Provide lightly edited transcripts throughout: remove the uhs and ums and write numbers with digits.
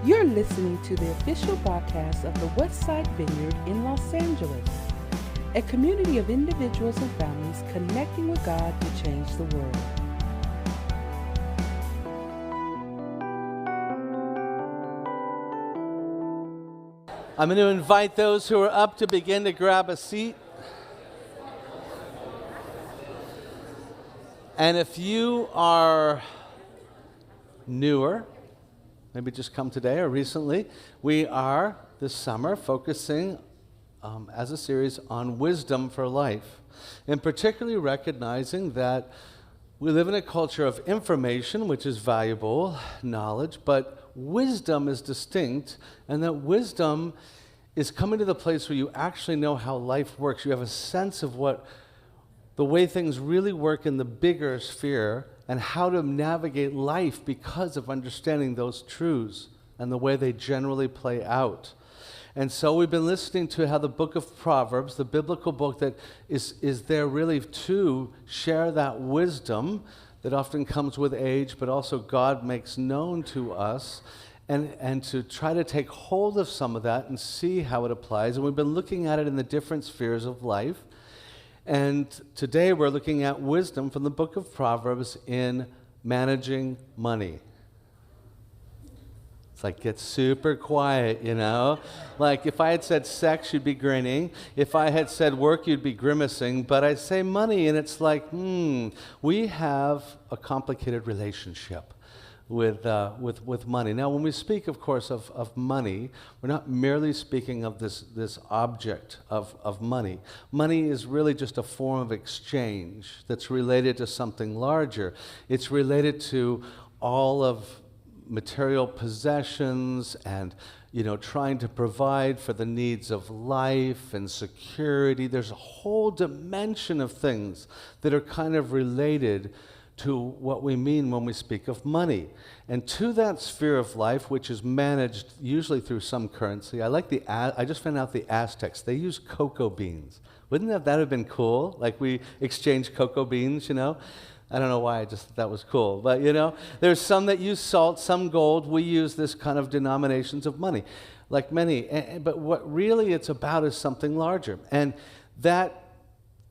You're listening to the official podcast of the Westside Vineyard in Los Angeles, a community of individuals and families connecting with God to change the world. I'm going to invite those who are up to begin to grab a seat. And if you are newer, maybe just come today or recently, we are this summer focusing as a series on wisdom for life, and particularly recognizing that we live in a culture of information, which is valuable, knowledge, but wisdom is distinct, and that wisdom is coming to the place where you actually know how life works. You have a sense of the way things really work in the bigger sphere and how to navigate life because of understanding those truths and the way they generally play out. And so we've been listening to how the book of Proverbs, the biblical book that is there really to share that wisdom that often comes with age, but also God makes known to us, and to try to take hold of some of that and see how it applies. And we've been looking at it in the different spheres of life. And today we're looking at wisdom from the book of Proverbs in managing money. It's like, get super quiet, you know? Like, if I had said sex, you'd be grinning. If I had said work, you'd be grimacing. But I say money, and it's like, we have a complicated relationship with money. Now, when we speak, of course, of money, we're not merely speaking of this object of money. Money is really just a form of exchange that's related to something larger. It's related to all of material possessions and, trying to provide for the needs of life and security. There's a whole dimension of things that are kind of related to what we mean when we speak of money. And to that sphere of life, which is managed usually through some currency, I just found out the Aztecs, they use cocoa beans. Wouldn't that have been cool? Like, we exchange cocoa beans, I don't know why, I just thought that was cool. But, there's some that use salt, some gold. We use this kind of denominations of money, like many. But what really it's about is something larger. And that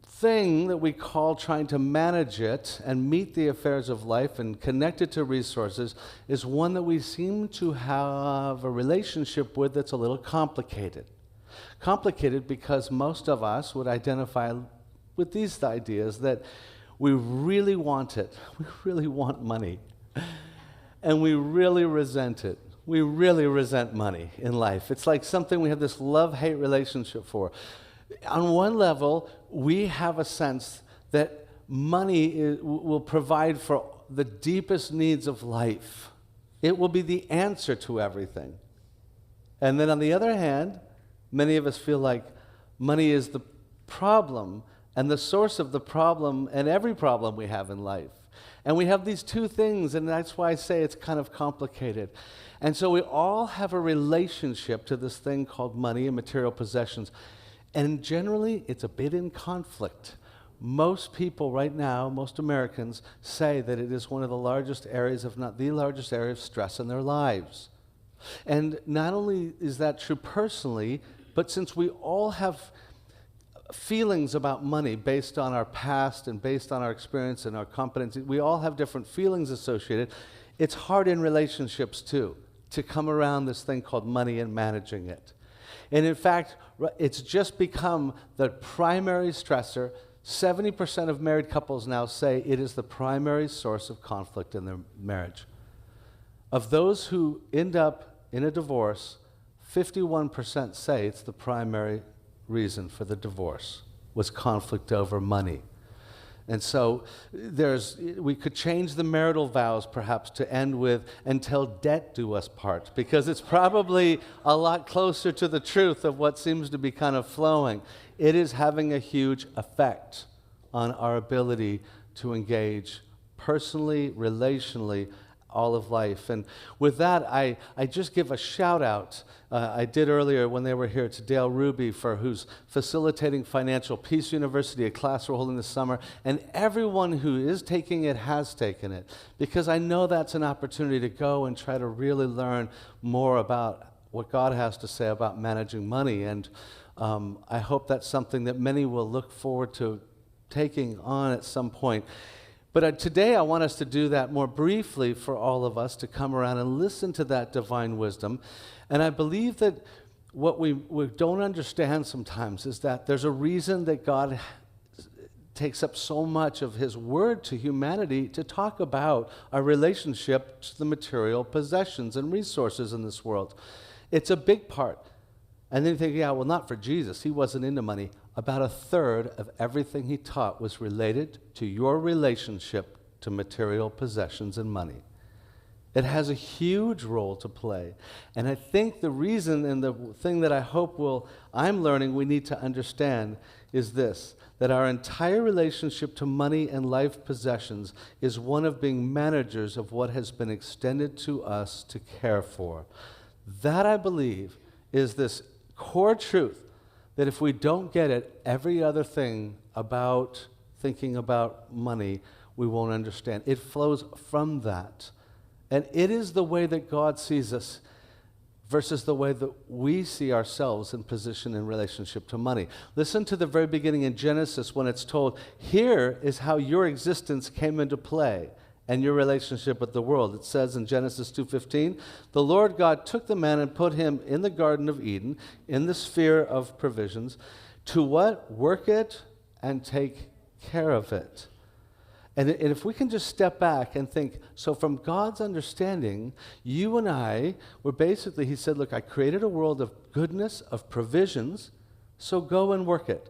thing that we call trying to manage it and meet the affairs of life and connect it to resources is one that we seem to have a relationship with that's a little complicated. Complicated because most of us would identify with these ideas that we really want it. We really want money. And we really resent it. We really resent money in life. It's like something we have this love-hate relationship for. On one level, we have a sense that money will provide for the deepest needs of life. It will be the answer to everything. And then on the other hand, many of us feel like money is the problem and the source of the problem and every problem we have in life. And we have these two things, and that's why I say it's kind of complicated. And so we all have a relationship to this thing called money and material possessions. And generally, it's a bit in conflict. Most people right now, most Americans, say that it is one of the largest areas, if not the largest area of stress in their lives. And not only is that true personally, but since we all have feelings about money based on our past and based on our experience and our competency, we all have different feelings associated. It's hard in relationships, too, to come around this thing called money and managing it. And in fact, it's just become the primary stressor. 70% of married couples now say it is the primary source of conflict in their marriage. Of those who end up in a divorce, 51% say it's the primary reason for the divorce was conflict over money. And so we could change the marital vows perhaps to end with, until debt do us part, because it's probably a lot closer to the truth of what seems to be kind of flowing. It is having a huge effect on our ability to engage personally, relationally, all of life. And with that, I just give a shout out. I did earlier when they were here to Dale Ruby, who's facilitating Financial Peace University, a class we're holding this summer, and everyone who is taking it has taken it, because I know that's an opportunity to go and try to really learn more about what God has to say about managing money. And I hope that's something that many will look forward to taking on at some point. But today I want us to do that more briefly for all of us, to come around and listen to that divine wisdom. And I believe that what we don't understand sometimes is that there's a reason that God takes up so much of his word to humanity to talk about our relationship to the material possessions and resources in this world. It's a big part. And then you think, yeah, well, not for Jesus. He wasn't into money. About a third of everything he taught was related to your relationship to material possessions and money. It has a huge role to play. And I think the reason, and the thing that I hope I'm learning we need to understand is this, that our entire relationship to money and life possessions is one of being managers of what has been extended to us to care for. That, I believe, is this core truth, that if we don't get it, every other thing about thinking about money, we won't understand. It flows from that. And it is the way that God sees us versus the way that we see ourselves in position in relationship to money. Listen to the very beginning in Genesis when it's told, here is how your existence came into play and your relationship with the world. It says in Genesis 2:15, the Lord God took the man and put him in the Garden of Eden, in the sphere of provisions, to what? Work it and take care of it. And if we can just step back and think, so from God's understanding, you and I were basically, he said, look, I created a world of goodness, of provisions, so go and work it.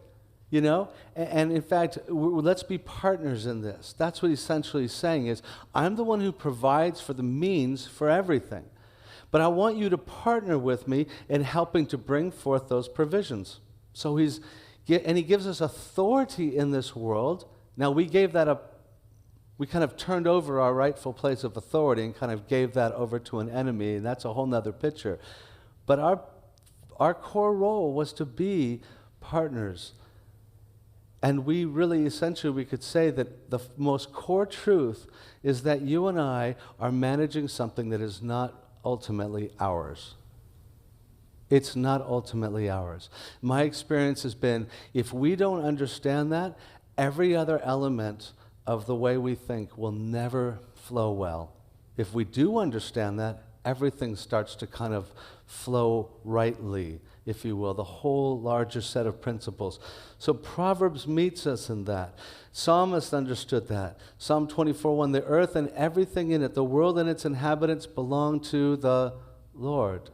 You know? And in fact, let's be partners in this. That's what essentially he's saying is, I'm the one who provides for the means for everything. But I want you to partner with me in helping to bring forth those provisions. So he gives us authority in this world. Now we gave that up. We kind of turned over our rightful place of authority and kind of gave that over to an enemy, and that's a whole nother picture. But our core role was to be partners. And we really, essentially, we could say that the most core truth is that you and I are managing something that is not ultimately ours. It's not ultimately ours. My experience has been, if we don't understand that, every other element of the way we think will never flow well. If we do understand that, everything starts to kind of flow rightly, if you will, the whole larger set of principles. So Proverbs meets us in that. Psalmist understood that. Psalm 24:1, the earth and everything in it, the world and its inhabitants belong to the Lord.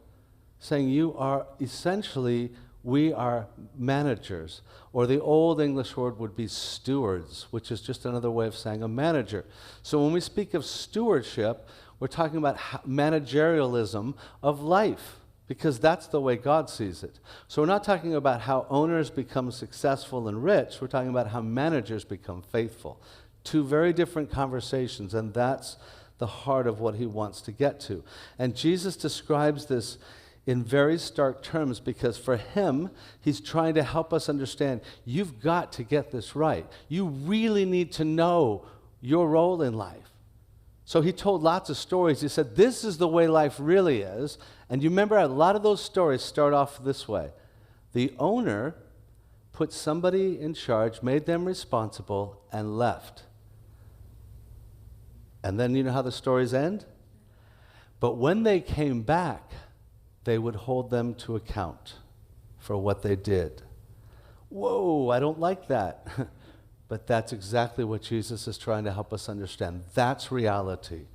Saying you are essentially, we are managers. Or the old English word would be stewards, which is just another way of saying a manager. So when we speak of stewardship, we're talking about managerialism of life, because that's the way God sees it. So we're not talking about how owners become successful and rich. We're talking about how managers become faithful. Two very different conversations, and that's the heart of what he wants to get to. And Jesus describes this in very stark terms, because for him, he's trying to help us understand, you've got to get this right. You really need to know your role in life. So he told lots of stories. He said, this is the way life really is. And you remember, a lot of those stories start off this way. The owner put somebody in charge, made them responsible, and left. And then you know how the stories end? But when they came back, they would hold them to account for what they did. Whoa, I don't like that. But that's exactly what Jesus is trying to help us understand. That's reality.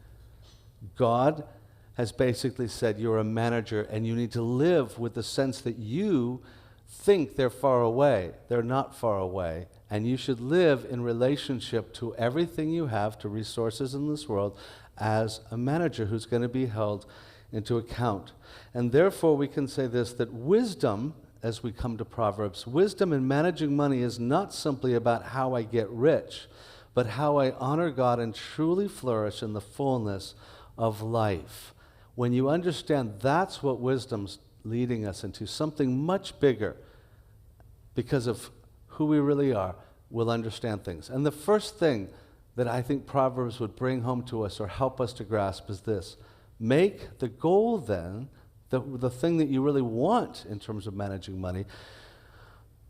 God has basically said you're a manager and you need to live with the sense that you think they're far away. They're not far away. And you should live in relationship to everything you have, to resources in this world, as a manager who's going to be held into account. And therefore we can say this, that wisdom, as we come to Proverbs, wisdom in managing money is not simply about how I get rich, but how I honor God and truly flourish in the fullness of life. When you understand that's what wisdom's leading us into, something much bigger, because of who we really are, we'll understand things. And the first thing that I think Proverbs would bring home to us or help us to grasp is this. Make the goal then, the thing that you really want in terms of managing money,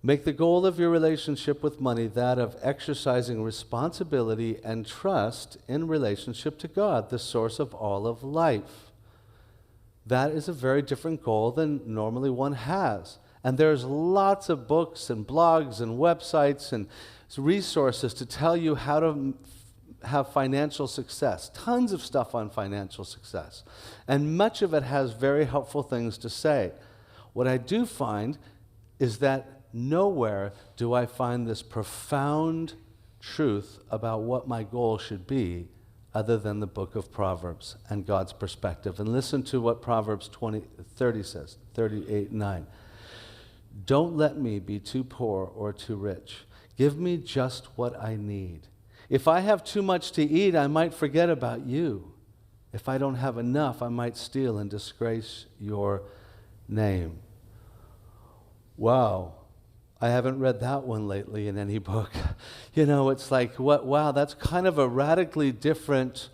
make the goal of your relationship with money that of exercising responsibility and trust in relationship to God, the source of all of life. That is a very different goal than normally one has. And there's lots of books and blogs and websites and resources to tell you how to have financial success. Tons of stuff on financial success. And much of it has very helpful things to say. What I do find is that nowhere do I find this profound truth about what my goal should be other than the book of Proverbs and God's perspective. And listen to what Proverbs 30 says, 38:9. Don't let me be too poor or too rich. Give me just what I need. If I have too much to eat, I might forget about you. If I don't have enough, I might steal and disgrace your name. Wow. I haven't read that one lately in any book. It's like, wow, that's kind of a radically different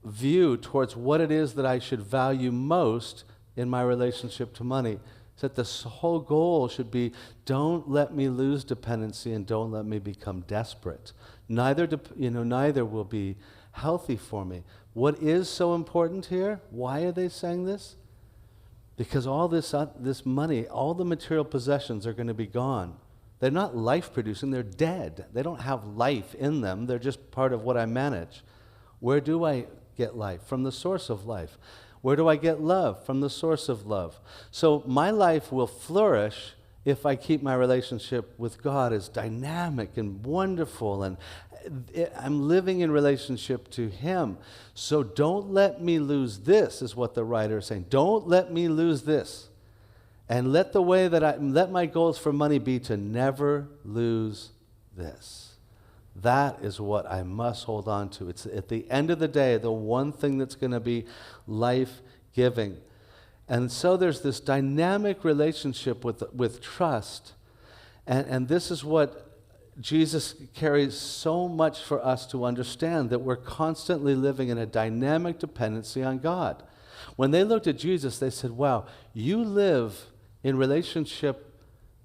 view towards what it is that I should value most in my relationship to money. That this whole goal should be, don't let me lose dependency and don't let me become desperate. Neither will be healthy for me. What is so important here? Why are they saying this? Because all this money, all the material possessions are going to be gone. They're not life-producing, they're dead. They don't have life in them, they're just part of what I manage. Where do I get life? From the source of life. Where do I get love? From the source of love. So my life will flourish if I keep my relationship with God as dynamic and wonderful, and I'm living in relationship to Him. So don't let me lose this, is what the writer is saying. Don't let me lose this. And let my goals for money be to never lose this. That is what I must hold on to. It's at the end of the day, the one thing that's going to be life-giving. And so there's this dynamic relationship with trust. And this is what Jesus carries so much for us to understand, that we're constantly living in a dynamic dependency on God. When they looked at Jesus, they said, wow, you live in relationship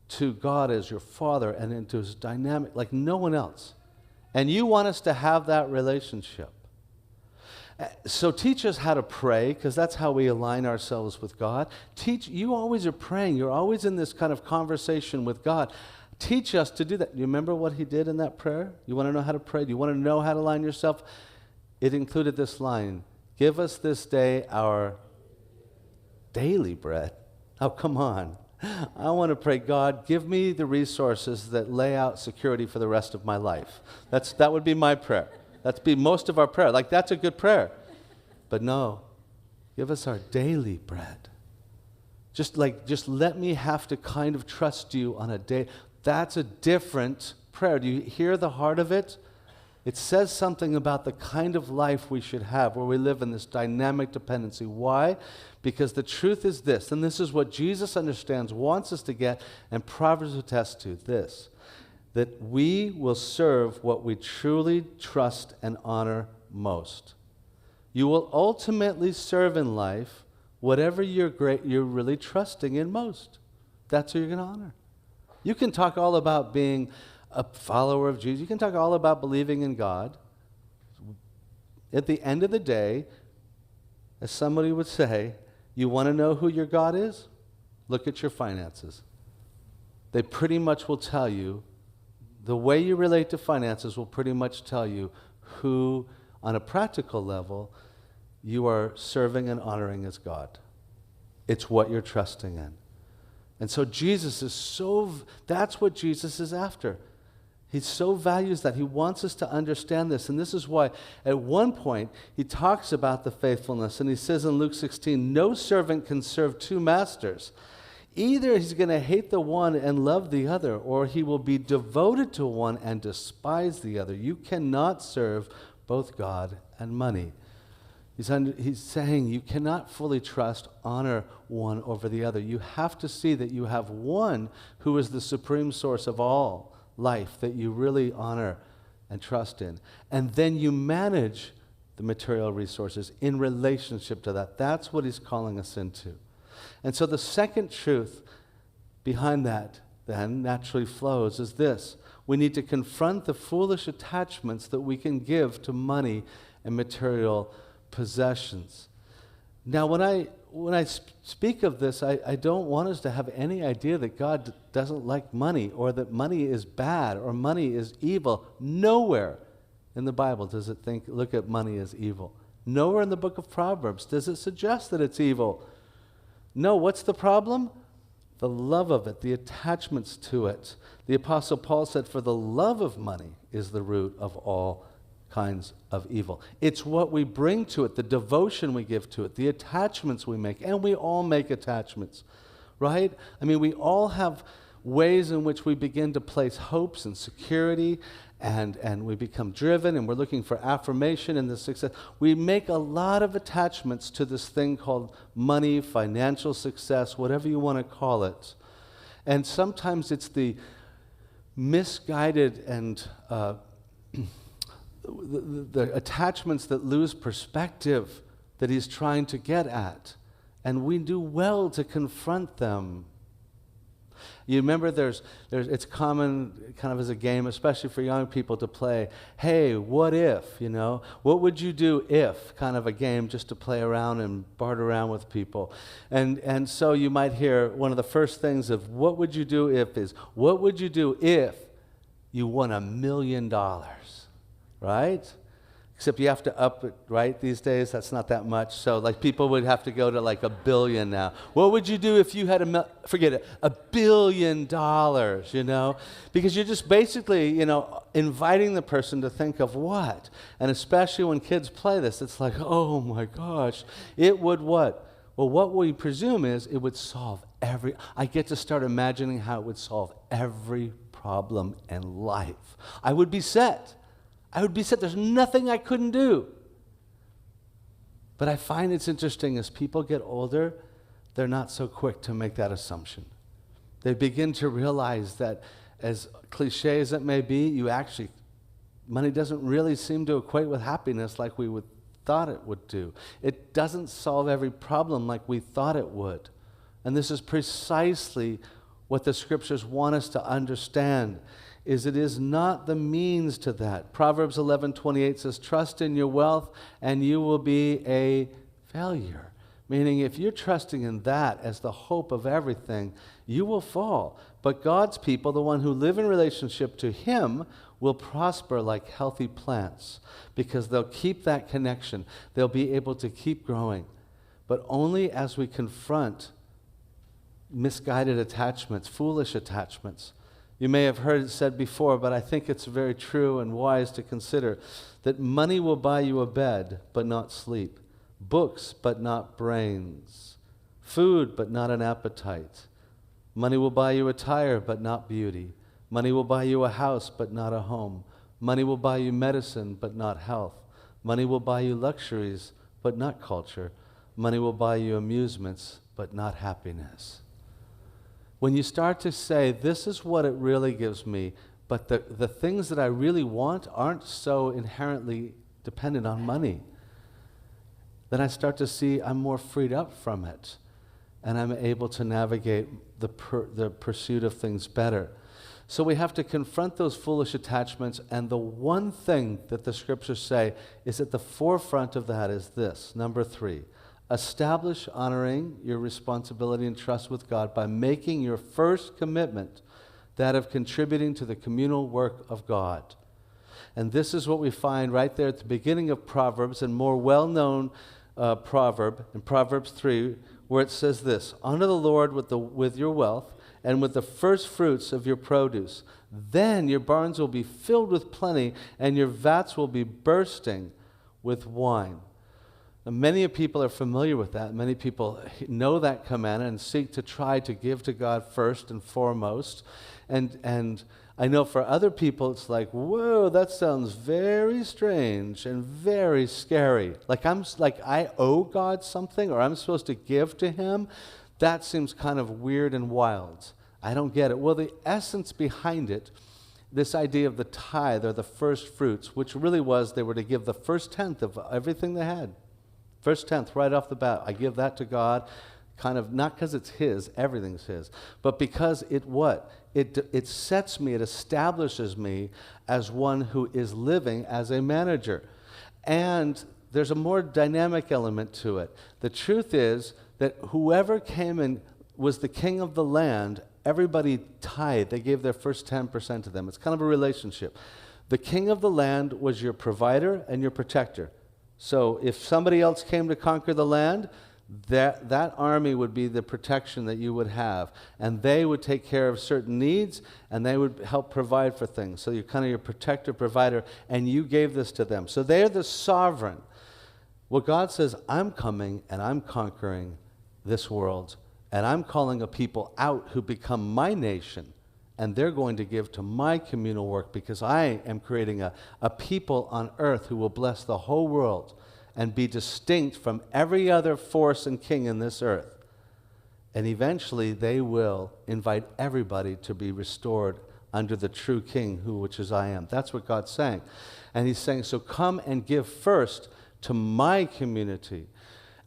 to God as your Father and into His dynamic like no one else. And you want us to have that relationship. So teach us how to pray, because that's how we align ourselves with God. You always are praying. You're always in this kind of conversation with God. Teach us to do that. You remember what He did in that prayer? You want to know how to pray? Do you want to know how to align yourself? It included this line, give us this day our daily bread. Oh, come on. I want to pray, God, give me the resources that lay out security for the rest of my life. That would be my prayer. That'd be most of our prayer. Like, that's a good prayer. But no, give us our daily bread. Just let me have to kind of trust you on a day. That's a different prayer. Do you hear the heart of it? It says something about the kind of life we should have, where we live in this dynamic dependency. Why? Because the truth is this, and this is what Jesus understands, wants us to get, and Proverbs attests to this, that we will serve what we truly trust and honor most. You will ultimately serve in life whatever you're really trusting in most. That's who you're going to honor. You can talk all about being a follower of Jesus. You can talk all about believing in God. At the end of the day, as somebody would say, you want to know who your God is? Look at your finances. They pretty much will tell you, the way you relate to finances will pretty much tell you who, on a practical level, you are serving and honoring as God. It's what you're trusting in. And so that's what Jesus is after. He so values that. He wants us to understand this. And this is why at one point he talks about the faithfulness. And he says in Luke 16, no servant can serve two masters. Either he's going to hate the one and love the other, or he will be devoted to one and despise the other. You cannot serve both God and money. He's saying you cannot fully trust, honor one over the other. You have to see that you have one who is the supreme source of all life that you really honor and trust in. And then you manage the material resources in relationship to that. That's what he's calling us into. And so the second truth behind that then naturally flows is this. We need to confront the foolish attachments that we can give to money and material possessions. Now, when I speak of this, I don't want us to have any idea that God doesn't like money or that money is bad or money is evil. Nowhere in the Bible does it look at money as evil. Nowhere in the book of Proverbs does it suggest that it's evil. No, what's the problem? The love of it, the attachments to it. The Apostle Paul said, for the love of money is the root of all kinds of evil. It's what we bring to it, the devotion we give to it, the attachments we make, and we all make attachments, right? I mean, we all have ways in which we begin to place hopes and security, and we become driven, and we're looking for affirmation in the success. We make a lot of attachments to this thing called money, financial success, whatever you want to call it. And sometimes it's the misguided and the attachments that lose perspective that he's trying to get at. And we do well to confront them. You remember it's common kind of as a game, especially for young people, to play, hey, what if, what would you do if, kind of a game just to play around and barter around with people. And so you might hear one of the first things of what would you do if is, what would you do if you won $1 million, right? Except you have to up it, right? These days, that's not that much. So like people would have to go to like $1 billion now. What would you do if you had forget it, $1 billion, Because you're just basically, inviting the person to think of what? And especially when kids play this, it's like, oh my gosh, it would what? Well, what we presume is it would solve I get to start imagining how it would solve every problem in life. I would be set. There's nothing I couldn't do. But I find it's interesting as people get older, they're not so quick to make that assumption. They begin to realize that, as cliche as it may be, money doesn't really seem to equate with happiness like we thought it would do. It doesn't solve every problem like we thought it would. And this is precisely what the scriptures want us to understand. Is it is not the means to that. Proverbs 11:28 says, trust in your wealth and you will be a failure. Meaning if you're trusting in that as the hope of everything, you will fall. But God's people, the one who live in relationship to Him, will prosper like healthy plants because they'll keep that connection. They'll be able to keep growing. But only as we confront misguided attachments, foolish attachments. You may have heard it said before, but I think it's very true and wise to consider that money will buy you a bed, but not sleep. Books, but not brains. Food, but not an appetite. Money will buy you attire, but not beauty. Money will buy you a house, but not a home. Money will buy you medicine, but not health. Money will buy you luxuries, but not culture. Money will buy you amusements, but not happiness. When you start to say, this is what it really gives me, but the things that I really want aren't so inherently dependent on money, then I start to see I'm more freed up from it, and I'm able to navigate the pursuit of things better. So we have to confront those foolish attachments, and the one thing that the scriptures say is at the forefront of that is this, number 3. Establish honoring your responsibility and trust with God by making your first commitment that of contributing to the communal work of God. And this is what we find right there at the beginning of Proverbs, and more well-known proverb in Proverbs 3, where it says this, honor the Lord with your wealth and with the first fruits of your produce. Then your barns will be filled with plenty and your vats will be bursting with wine. Now, many people are familiar with that. Many people know that command and seek to try to give to God first and foremost. And I know for other people it's like, whoa, that sounds very strange and very scary. Like I owe God something, or I'm supposed to give to him. That seems kind of weird and wild. I don't get it. Well, the essence behind it, this idea of the tithe or the first fruits, which really was they were to give the first tenth of everything they had. First tenth right off the bat. I give that to God, kind of not because it's his, everything's his, but because it sets me, it establishes me as one who is living as a manager. And there's a more dynamic element to it. The truth is that whoever came and was the king of the land, everybody tithed. They gave their first 10% to them. It's kind of a relationship. The king of the land was your provider and your protector. So if somebody else came to conquer the land, that army would be the protection that you would have. And they would take care of certain needs, and they would help provide for things. So you're kind of your protector, provider, and you gave this to them. So they're the sovereign. Well, God says, I'm coming and I'm conquering this world, and I'm calling a people out who become my nation, and they're going to give to my communal work because I am creating a people on earth who will bless the whole world and be distinct from every other force and king in this earth. And eventually they will invite everybody to be restored under the true king, which is I am. That's what God's saying. And he's saying, so come and give first to my community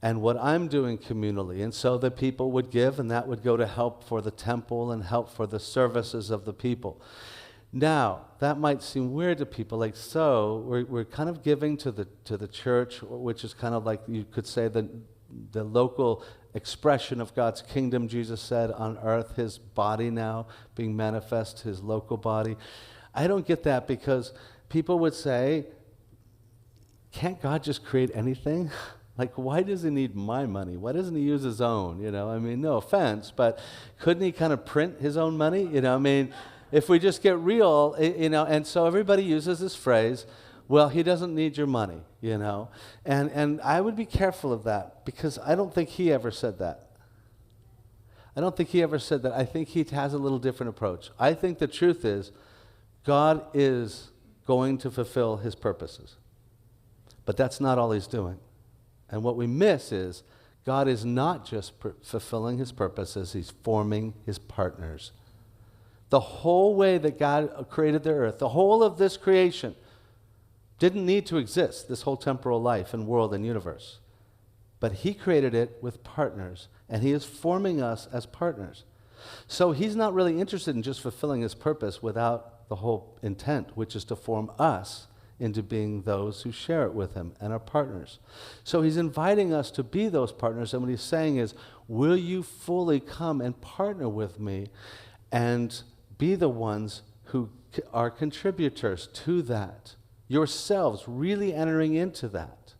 and what I'm doing communally. And so the people would give, and that would go to help for the temple and help for the services of the people. Now, that might seem weird to people, like, so we're kind of giving to the church, which is kind of like, you could say, the local expression of God's kingdom, Jesus said, on earth, his body now being manifest, his local body. I don't get that, because people would say, can't God just create anything? Like, why does he need my money? Why doesn't he use his own? You know, I mean, no offense, but couldn't he kind of print his own money? You know, I mean, if we just get real, you know, and so everybody uses this phrase, well, he doesn't need your money, you know. And I would be careful of that, because I don't think he ever said that. I don't think he ever said that. I think he has a little different approach. I think the truth is, God is going to fulfill his purposes. But that's not all he's doing. And what we miss is, God is not just fulfilling his purposes, he's forming his partners. The whole way that God created the earth, the whole of this creation, didn't need to exist, this whole temporal life and world and universe. But he created it with partners, and he is forming us as partners. So he's not really interested in just fulfilling his purpose without the whole intent, which is to form us into being those who share it with him and are partners. So he's inviting us to be those partners, and what he's saying is, will you fully come and partner with me and be the ones who are contributors to that, yourselves really entering into that.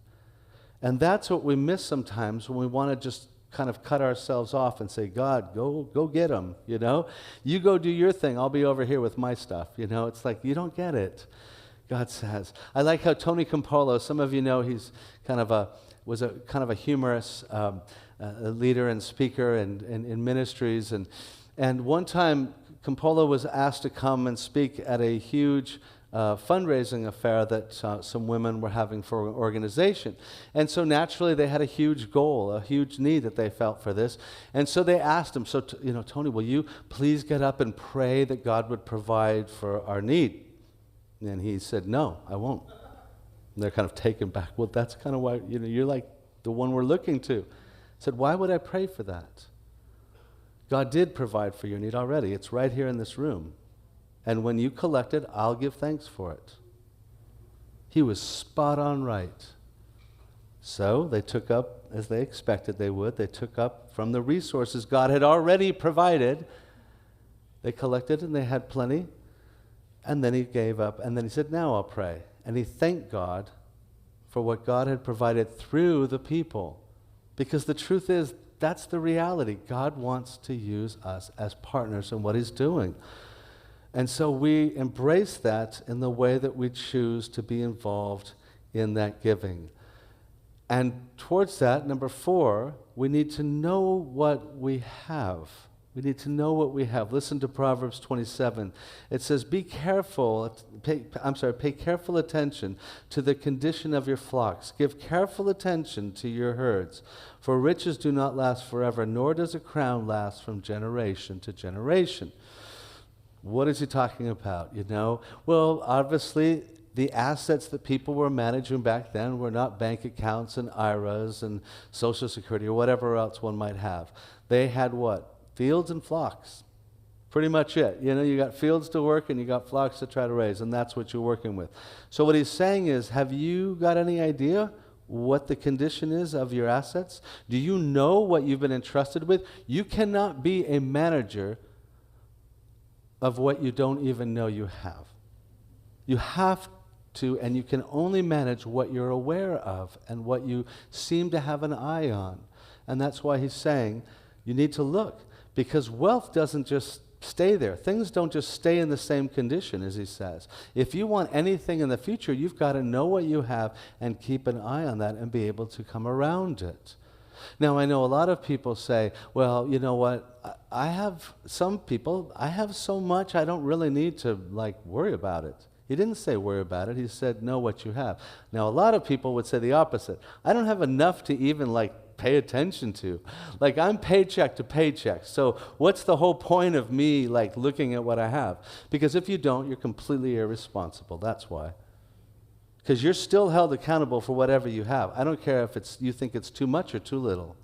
And that's what we miss sometimes when we want to just kind of cut ourselves off and say, God, go get them, you know? You go do your thing, I'll be over here with my stuff, you know? It's like, you don't get it. God says. I like how Tony Campolo, some of you know he's was a kind of a humorous leader and speaker and in ministries. And one time, Campolo was asked to come and speak at a huge fundraising affair that some women were having for an organization. And so naturally, they had a huge goal, a huge need that they felt for this. And so they asked him, Tony, will you please get up and pray that God would provide for our need? And he said, no, I won't. And they're kind of taken back. Well, that's kind of why, you're like the one we're looking to. I said, why would I pray for that? God did provide for your need already. It's right here in this room. And when you collect it, I'll give thanks for it. He was spot on right. So they took up, as they expected they would, they took up from the resources God had already provided. They collected and they had plenty. And then he gave up, and then he said, now I'll pray. And he thanked God for what God had provided through the people. Because the truth is, that's the reality. God wants to use us as partners in what he's doing. And so we embrace that in the way that we choose to be involved in that giving. And towards that, number 4, we need to know what we have. We need to know what we have. Listen to Proverbs 27. It says, pay careful attention to the condition of your flocks. Give careful attention to your herds. For riches do not last forever, nor does a crown last from generation to generation. What is he talking about, Well, obviously, the assets that people were managing back then were not bank accounts and IRAs and Social Security or whatever else one might have. They had what? Fields and flocks. Pretty much it. You got fields to work and you got flocks to try to raise, and that's what you're working with. So what he's saying is, have you got any idea what the condition is of your assets? Do you know what you've been entrusted with? You cannot be a manager of what you don't even know you have. You have to, and you can only manage what you're aware of and what you seem to have an eye on. And that's why he's saying you need to look. Because wealth doesn't just stay there. Things don't just stay in the same condition, as he says. If you want anything in the future, you've got to know what you have and keep an eye on that and be able to come around it. Now, I know a lot of people say, well, you know what, I have so much, I don't really need to, worry about it. He didn't say worry about it. He said know what you have. Now, a lot of people would say the opposite. I don't have enough to even, pay attention to. I'm paycheck to paycheck. So what's the whole point of me looking at what I have? Because if you don't, you're completely irresponsible. That's why. Because you're still held accountable for whatever you have. I don't care if you think it's too much or too little.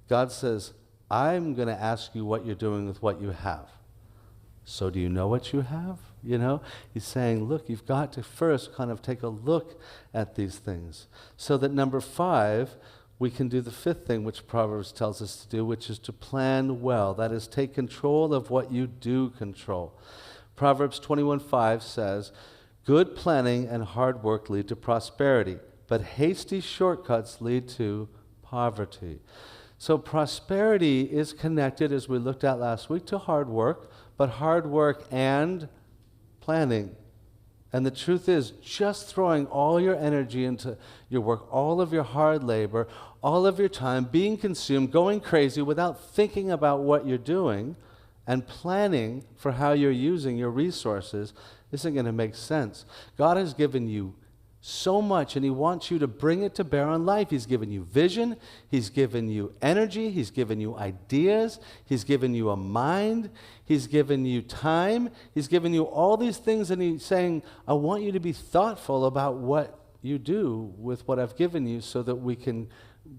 God says, I'm going to ask you what you're doing with what you have. So do you know what you have? He's saying, look, you've got to first kind of take a look at these things. So that number 5, we can do the 5th thing, which Proverbs tells us to do, which is to plan well. That is, take control of what you do control. Proverbs 21:5 says, good planning and hard work lead to prosperity, but hasty shortcuts lead to poverty. So prosperity is connected, as we looked at last week, to hard work, but hard work and planning. And the truth is, just throwing all your energy into your work, all of your hard labor, all of your time, being consumed, going crazy without thinking about what you're doing and planning for how you're using your resources isn't going to make sense. God has given you so much, and he wants you to bring it to bear on life. He's given you vision. He's given you energy. He's given you ideas. He's given you a mind. He's given you time. He's given you all these things, and he's saying, I want you to be thoughtful about what you do with what I've given you so that we can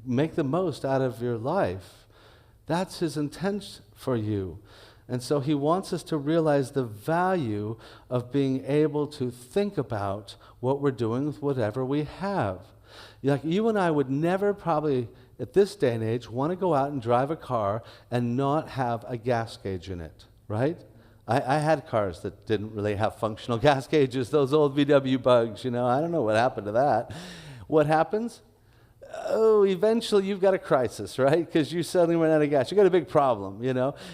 make the most out of your life. That's his intent for you. And so he wants us to realize the value of being able to think about what we're doing with whatever we have. You and I would never probably, at this day and age, want to go out and drive a car and not have a gas gauge in it, right? I had cars that didn't really have functional gas gauges, those old VW bugs, I don't know what happened to that. What happens? Eventually you've got a crisis, right? Because you suddenly ran out of gas. You got a big problem,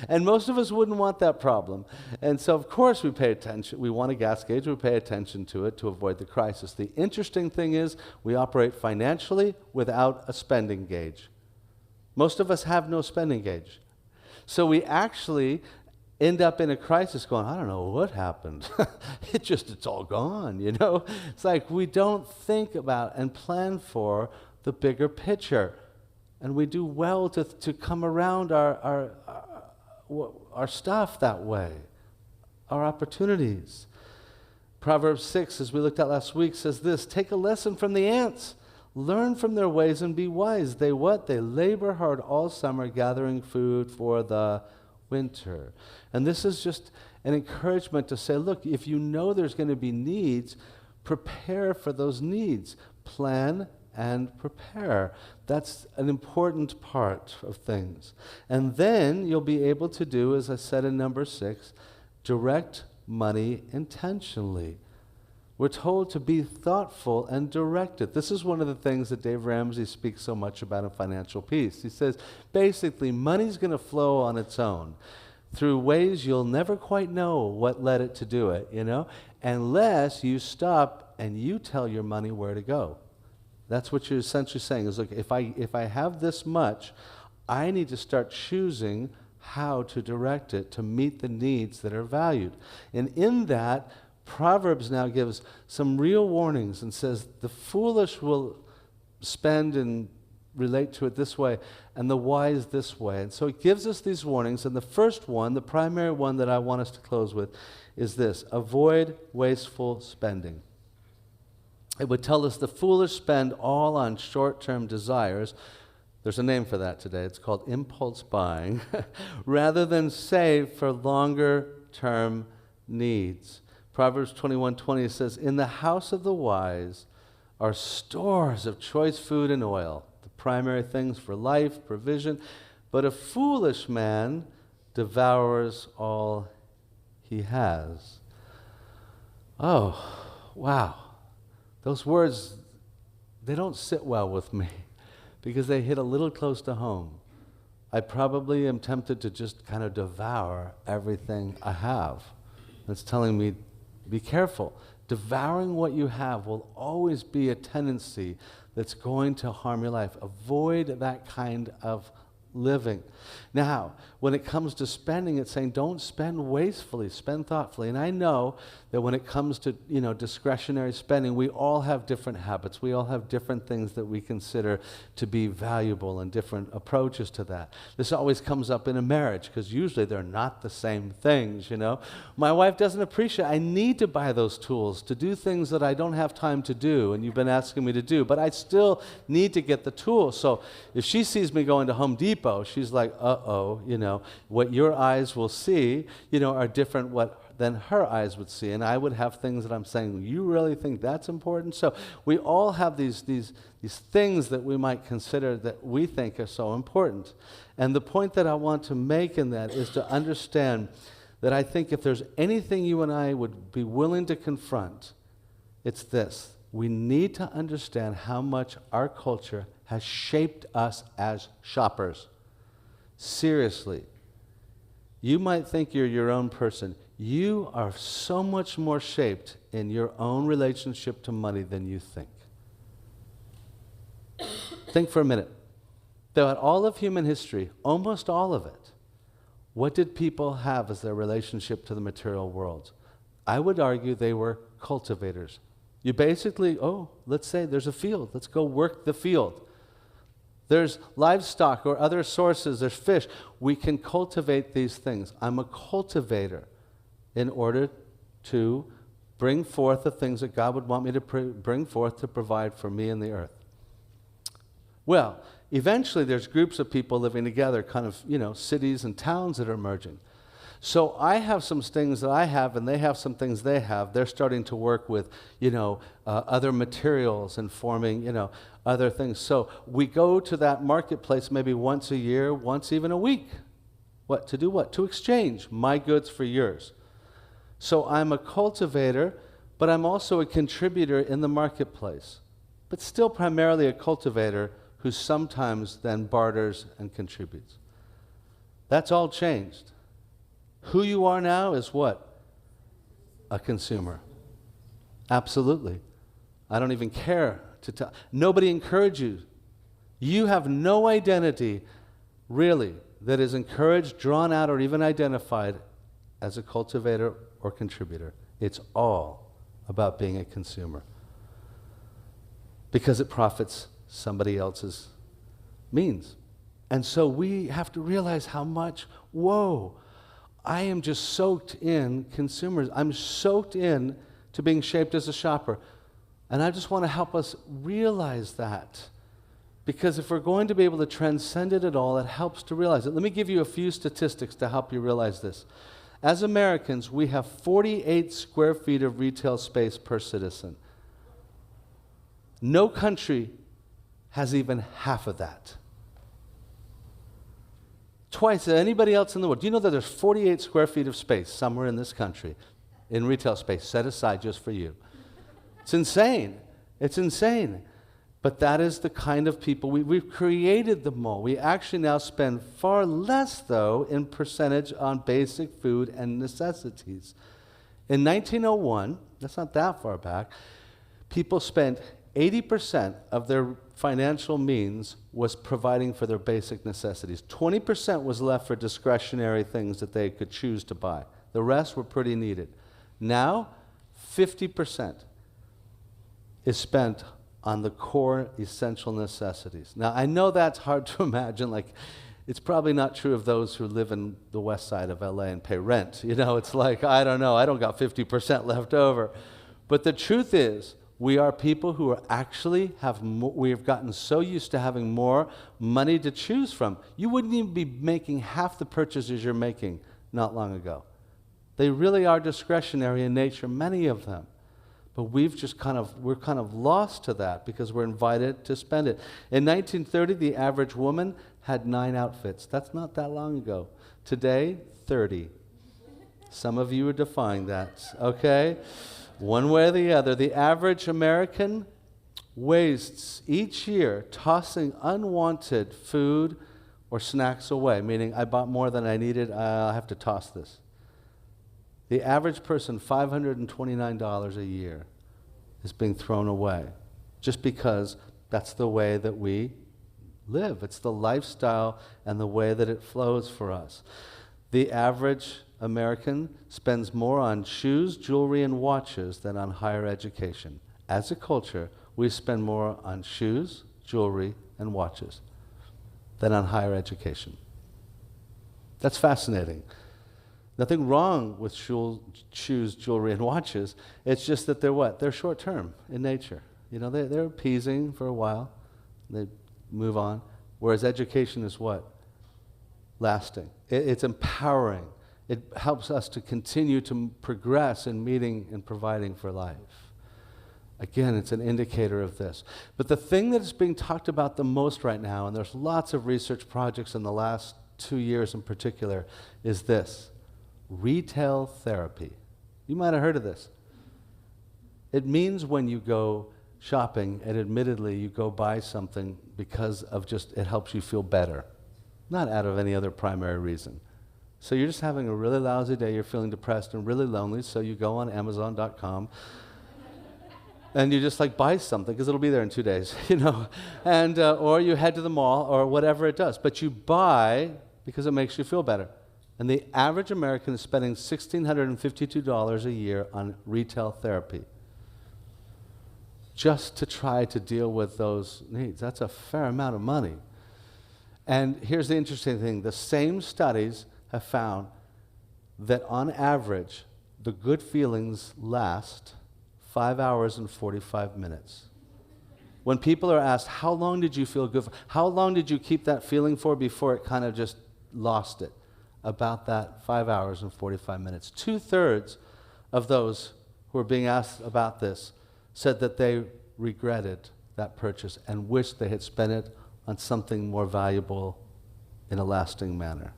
And most of us wouldn't want that problem. And so, of course, we pay attention. We want a gas gauge. We pay attention to it to avoid the crisis. The interesting thing is we operate financially without a spending gauge. Most of us have no spending gauge. So we actually end up in a crisis going, I don't know what happened. It's all gone, It's like we don't think about and plan for the bigger picture. And we do well to come around our stuff that way, our opportunities. Proverbs 6, as we looked at last week, says this, take a lesson from the ants. Learn from their ways and be wise. They what? They labor hard all summer gathering food for the winter. And this is just an encouragement to say, look, if you know there's going to be needs, prepare for those needs. Plan and prepare. That's an important part of things. And then you'll be able to do, as I said in number 6, direct money intentionally. We're told to be thoughtful and directed. This is one of the things that Dave Ramsey speaks so much about in Financial Peace. He says, basically, money's going to flow on its own through ways you'll never quite know what led it to do it, unless you stop and you tell your money where to go. That's what you're essentially saying is, look, if I have this much, I need to start choosing how to direct it to meet the needs that are valued. And in that, Proverbs now gives some real warnings and says the foolish will spend and relate to it this way, and the wise this way. And so it gives us these warnings, and the first one, the primary one that I want us to close with, is this: avoid wasteful spending. It would tell us the foolish spend all on short-term desires. There's a name for that today. It's called impulse buying, rather than save for longer-term needs. Proverbs 21:20 says, "In the house of the wise are stores of choice food and oil, the primary things for life, provision, but a foolish man devours all he has." Oh, wow. Those words, they don't sit well with me because they hit a little close to home. I probably am tempted to just kind of devour everything I have. It's telling me, be careful. Devouring what you have will always be a tendency that's going to harm your life. Avoid that kind of living. Now, when it comes to spending, it's saying don't spend wastefully, spend thoughtfully. And I know that when it comes to, discretionary spending, we all have different habits. We all have different things that we consider to be valuable and different approaches to that. This always comes up in a marriage because usually they're not the same things, My wife doesn't appreciate, I need to buy those tools to do things that I don't have time to do and you've been asking me to do, but I still need to get the tools. So if she sees me going to Home Depot, she's like, what your eyes will see, are different than her eyes would see. And I would have things that I'm saying, you really think that's important? So we all have these things that we might consider that we think are so important. And the point that I want to make in that is to understand that I think if there's anything you and I would be willing to confront, it's this. We need to understand how much our culture has shaped us as shoppers. Seriously. You might think you're your own person. You are so much more shaped in your own relationship to money than you think. Think for a minute. Throughout all of human history, almost all of it, what did people have as their relationship to the material world? I would argue they were cultivators. You basically, let's say there's a field. Let's go work the field. There's livestock or other sources. There's fish. We can cultivate these things. I'm a cultivator in order to bring forth the things that God would want me to bring forth to provide for me and the earth. Well, eventually there's groups of people living together, kind of, cities and towns that are emerging. So I have some things that I have, and they have some things they have. They're starting to work with, other materials and forming, other things. So we go to that marketplace maybe once a year, once even a week. What? To do what? To exchange my goods for yours. So I'm a cultivator, but I'm also a contributor in the marketplace, but still primarily a cultivator who sometimes then barters and contributes. That's all changed. Who you are now is what? A consumer. Absolutely. I don't even care to tell. Nobody encourages you. You have no identity, really, that is encouraged, drawn out, or even identified as a cultivator or contributor. It's all about being a consumer because it profits somebody else's means. And so we have to realize how much, I am just soaked in consumers. I'm soaked in to being shaped as a shopper. And I just want to help us realize that. Because if we're going to be able to transcend it at all, it helps to realize it. Let me give you a few statistics to help you realize this. As Americans, we have 48 square feet of retail space per citizen. No country has even half of that. Twice anybody else in the world. Do you know that there's 48 square feet of space somewhere in this country, in retail space, set aside just for you? It's insane. It's insane. But that is the kind of people we've created them all. We actually now spend far less, though, in percentage on basic food and necessities. In 1901, that's not that far back, people spent 80% of their financial means was providing for their basic necessities. 20% was left for discretionary things that they could choose to buy. The rest were pretty needed. Now, 50% is spent on the core essential necessities. Now, I know that's hard to imagine. Like, it's probably not true of those who live in the west side of LA and pay rent. You know, it's like, I don't know, I don't got 50% left over. But the truth is, we are people who are actually we have gotten so used to having more money to choose from. You wouldn't even be making half the purchases you're making not long ago. They really are discretionary in nature, many of them. But we're kind of lost to that because we're invited to spend it. In 1930, the average woman had 9 outfits. That's not that long ago. Today, 30. Some of you are defying that, okay? One way or the other, the average American wastes each year tossing unwanted food or snacks away, meaning I bought more than I needed, I have to toss this. The average person, $529 a year is being thrown away just because that's the way that we live. It's the lifestyle and the way that it flows for us. The average American spends more on shoes, jewelry, and watches than on higher education. As a culture, we spend more on shoes, jewelry, and watches than on higher education. That's fascinating. Nothing wrong with shoes, jewelry, and watches. It's just that they're what? They're short-term in nature. You know, they're appeasing for a while. They move on. Whereas education is what? Lasting. It's empowering. It helps us to continue to progress in meeting and providing for life. Again, it's an indicator of this. But the thing that is being talked about the most right now, and there's lots of research projects in the last 2 years in particular, is this: retail therapy. You might have heard of this. It means when you go shopping and admittedly you go buy something because of just it helps you feel better, not out of any other primary reason. So you're just having a really lousy day, you're feeling depressed and really lonely, so you go on Amazon.com and you just like buy something because it'll be there in 2 days, you know, and or you head to the mall or whatever it does. But you buy because it makes you feel better. And the average American is spending $1,652 a year on retail therapy just to try to deal with those needs. That's a fair amount of money. And here's the interesting thing. The same studies have found that on average, the good feelings last 5 hours and 45 minutes. When people are asked, how long did you feel good for? How long did you keep that feeling for before it kind of just lost it? About that 5 hours and 45 minutes. 2/3 of those who are being asked about this said that they regretted that purchase and wished they had spent it on something more valuable in a lasting manner.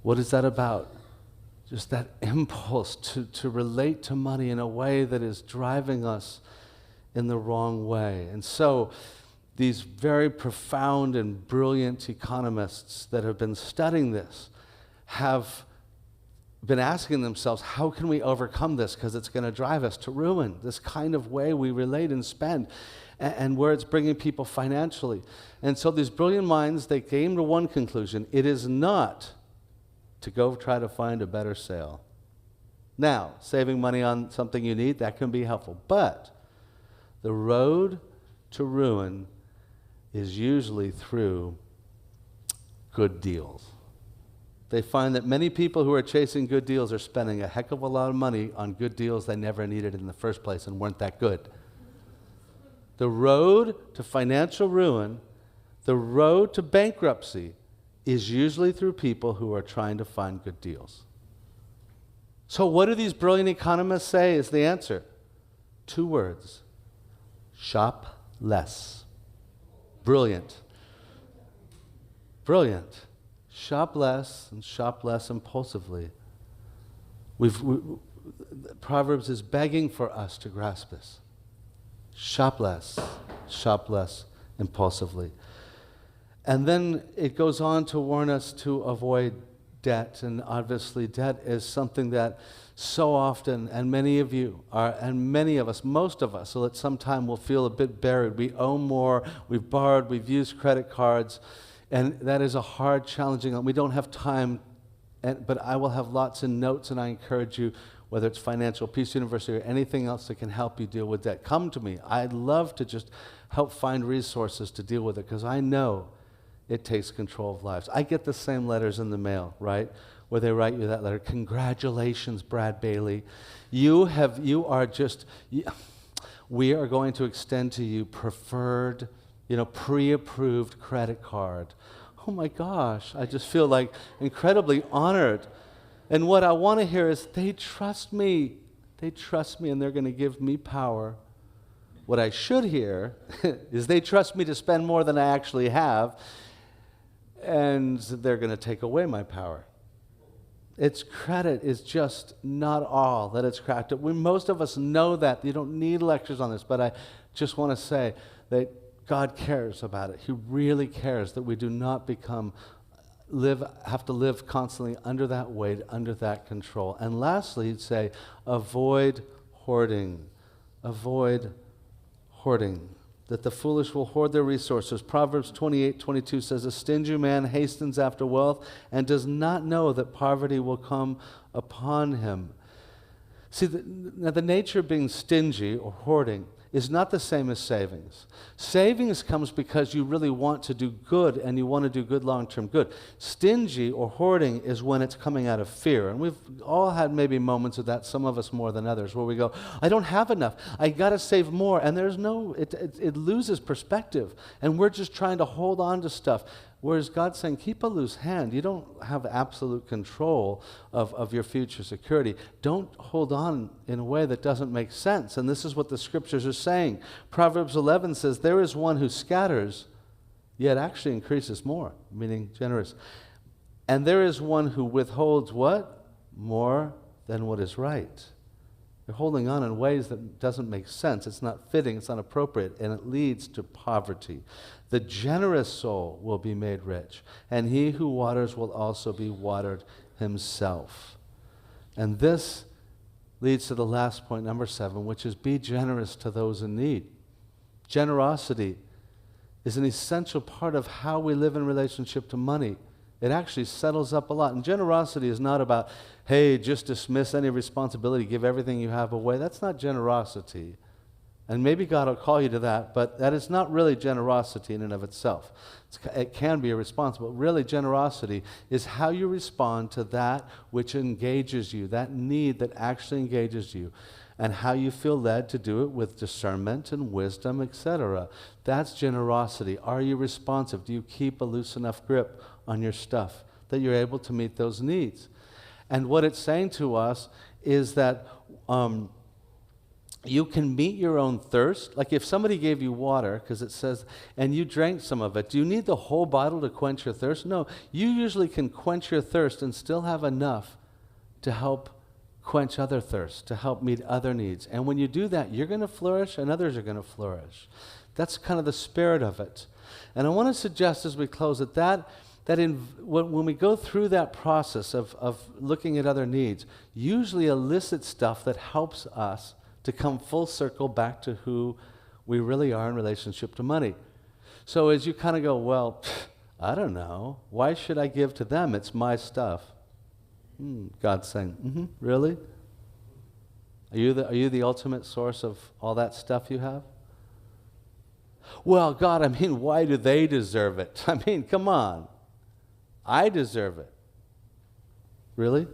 What is that about? Just that impulse to relate to money in a way that is driving us in the wrong way. And so these very profound and brilliant economists that have been studying this have been asking themselves, how can we overcome this? Because it's going to drive us to ruin, this kind of way we relate and spend, and where it's bringing people financially. And so these brilliant minds, they came to one conclusion: it is not to go try to find a better sale. Now, saving money on something you need, that can be helpful. But the road to ruin is usually through good deals. They find that many people who are chasing good deals are spending a heck of a lot of money on good deals they never needed in the first place and weren't that good. The road to financial ruin, the road to bankruptcy, is usually through people who are trying to find good deals. So what do these brilliant economists say is the answer? 2 words: shop less. Brilliant. Brilliant. Shop less and shop less impulsively. Proverbs is begging for us to grasp this. Shop less impulsively. And then it goes on to warn us to avoid debt, and obviously debt is something that so often, and many of you are, and many of us, most of us, so at some time will feel a bit buried. We owe more, we've borrowed, we've used credit cards, and that is a hard, challenging, we don't have time, but I will have lots of notes, and I encourage you, whether it's Financial Peace University or anything else that can help you deal with debt, come to me. I'd love to just help find resources to deal with it, because I know it takes control of lives. I get the same letters in the mail, right? Where they write you that letter. Congratulations, Brad Bailey. We are going to extend to you preferred, pre-approved credit card. Oh my gosh, I just feel like incredibly honored. And what I want to hear is they trust me. They trust me, and they're going to give me power. What I should hear is they trust me to spend more than I actually have, and they're going to take away my power. Its credit is just not all that it's cracked up. Most of us know that. You don't need lectures on this, but I just want to say that God cares about it. He really cares that we do not have to live constantly under that weight, under that control. And lastly, he'd say, avoid hoarding. Avoid hoarding. That the foolish will hoard their resources. Proverbs 28:22 says, a stingy man hastens after wealth and does not know that poverty will come upon him. See, the nature of being stingy or hoarding is not the same as savings. Savings comes because you really want to do good, and you want to do good long-term good. Stingy or hoarding is when it's coming out of fear. And we've all had maybe moments of that, some of us more than others, where we go, I don't have enough. I got to save more. And it loses perspective. And we're just trying to hold on to stuff. Whereas God's saying, keep a loose hand. You don't have absolute control of your future security. Don't hold on in a way that doesn't make sense. And this is what the scriptures are saying. Proverbs 11 says, there is one who scatters, yet actually increases more, meaning generous. And there is one who withholds what? More than what is right. They're holding on in ways that doesn't make sense. It's not fitting, it's not appropriate, and it leads to poverty. The generous soul will be made rich, and he who waters will also be watered himself. And this leads to the last point, number 7, which is be generous to those in need. Generosity is an essential part of how we live in relationship to money. It actually settles up a lot. And generosity is not about, hey, just dismiss any responsibility, give everything you have away. That's not generosity. And maybe God will call you to that, but that is not really generosity in and of itself. It can be irresponsible. Really, generosity is how you respond to that which engages you, that need that actually engages you, and how you feel led to do it with discernment and wisdom, etc. That's generosity. Are you responsive? Do you keep a loose enough grip on your stuff that you're able to meet those needs? And what it's saying to us is that you can meet your own thirst. Like if somebody gave you water, because it says, and you drank some of it, do you need the whole bottle to quench your thirst? No, you usually can quench your thirst and still have enough to help quench other thirsts, to help meet other needs. And when you do that, you're going to flourish and others are going to flourish. That's kind of the spirit of it. And I want to suggest as we close that when we go through that process of looking at other needs, usually elicits stuff that helps us to come full circle back to who we really are in relationship to money. So as you kind of go, well, I don't know. Why should I give to them? It's my stuff. God's saying, really? Are you the ultimate source of all that stuff you have? Well, God, why do they deserve it? Come on. I deserve it. Really?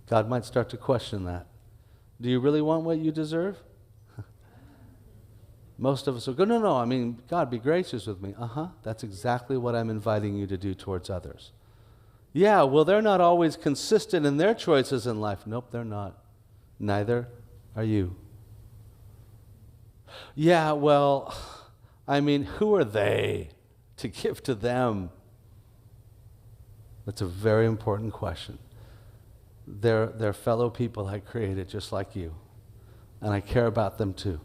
God might start to question that. Do you really want what you deserve? Most of us will go, no, God, be gracious with me. That's exactly what I'm inviting you to do towards others. Yeah, well, they're not always consistent in their choices in life. Nope, they're not. Neither are you. Yeah, well, who are they to give to them? That's a very important question. They're fellow people I created just like you, and I care about them too.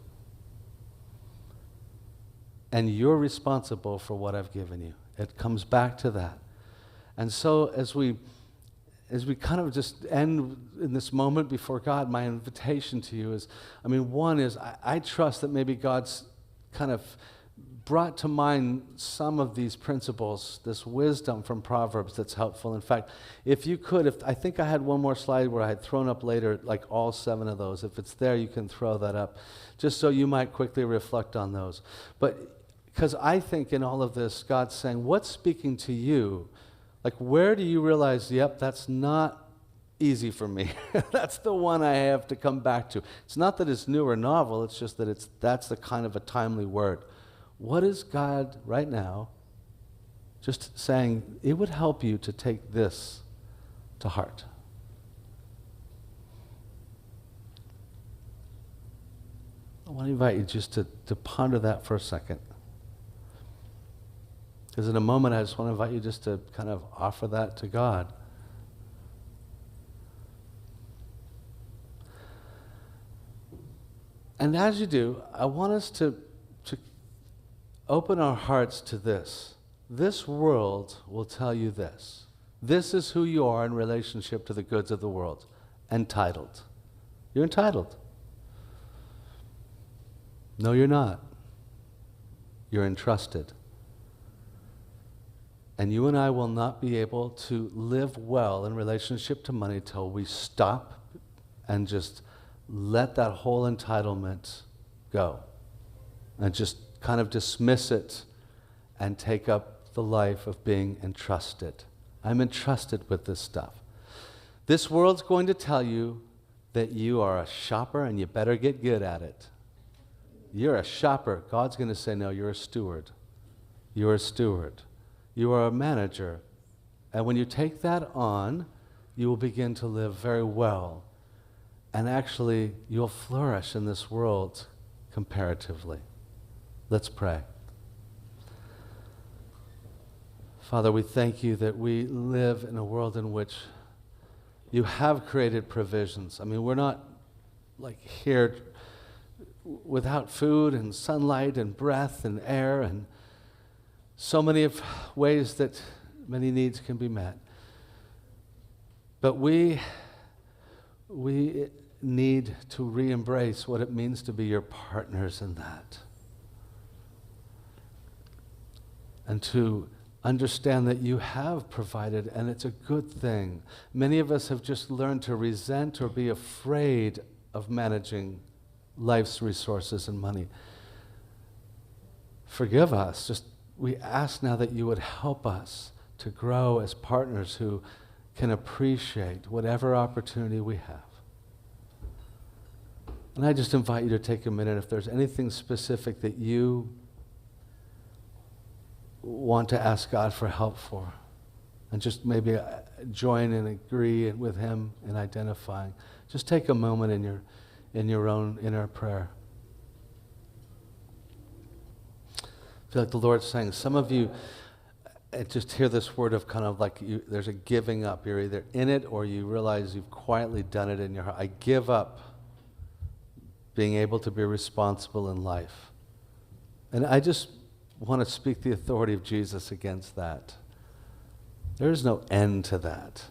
And you're responsible for what I've given you. It comes back to that. And so as we as we kind of just end in this moment before God, my invitation to you is, one is I trust that maybe God's kind of brought to mind some of these principles, this wisdom from Proverbs that's helpful. In fact, if you could, I think I had one more slide where I had thrown up later, like all 7 of those. If it's there, you can throw that up, just so you might quickly reflect on those. But because I think in all of this, God's saying, what's speaking to you? Like, where do you realize, yep, that's not easy for me. That's the one I have to come back to. It's not that it's new or novel, it's just that that's the kind of a timely word. What is God right now just saying, it would help you to take this to heart? I want to invite you just to ponder that for a second. Because in a moment, I just want to invite you just to kind of offer that to God. And as you do, I want us to open our hearts to this. This world will tell you this. This is who you are in relationship to the goods of the world. Entitled. You're entitled. No, you're not. You're entrusted. And you and I will not be able to live well in relationship to money till we stop and just let that whole entitlement go. And just kind of dismiss it and take up the life of being entrusted. I'm entrusted with this stuff. This world's going to tell you that you are a shopper and you better get good at it. You're a shopper. God's going to say, no, you're a steward. You're a steward. You are a manager. And when you take that on, you will begin to live very well. And actually, you'll flourish in this world comparatively. Let's pray. Father, we thank you that we live in a world in which you have created provisions. We're not like here without food and sunlight and breath and air and so many of ways that many needs can be met. But we need to re-embrace what it means to be your partners in that. And to understand that you have provided, and it's a good thing. Many of us have just learned to resent or be afraid of managing life's resources and money. Forgive us. We ask now that you would help us to grow as partners who can appreciate whatever opportunity we have. And I just invite you to take a minute if there's anything specific that you want to ask God for help for, and just maybe join and agree with him in identifying. Just take a moment in your own inner prayer. I feel like the Lord's saying, some of you just hear this word of kind of like there's a giving up. You're either in it or you realize you've quietly done it in your heart. I give up being able to be responsible in life. And I just want to speak the authority of Jesus against that. There is no end to that.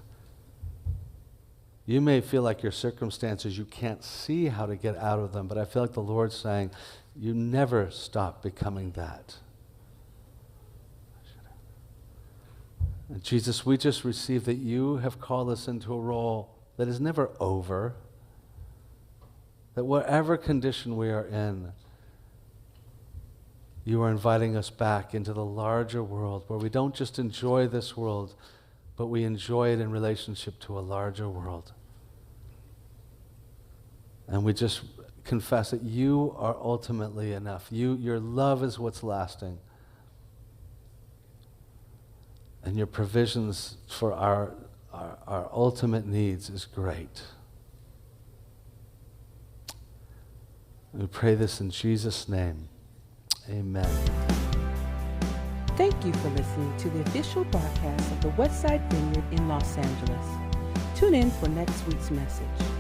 You may feel like your circumstances, you can't see how to get out of them, but I feel like the Lord's saying, you never stop becoming that. And Jesus, we just receive that you have called us into a role that is never over, that whatever condition we are in, you are inviting us back into the larger world where we don't just enjoy this world, but we enjoy it in relationship to a larger world. And we just confess that you are ultimately enough. Your love is what's lasting. And your provisions for our ultimate needs is great. We pray this in Jesus' name. Amen. Thank you for listening to the official broadcast of the Westside Vineyard in Los Angeles. Tune in for next week's message.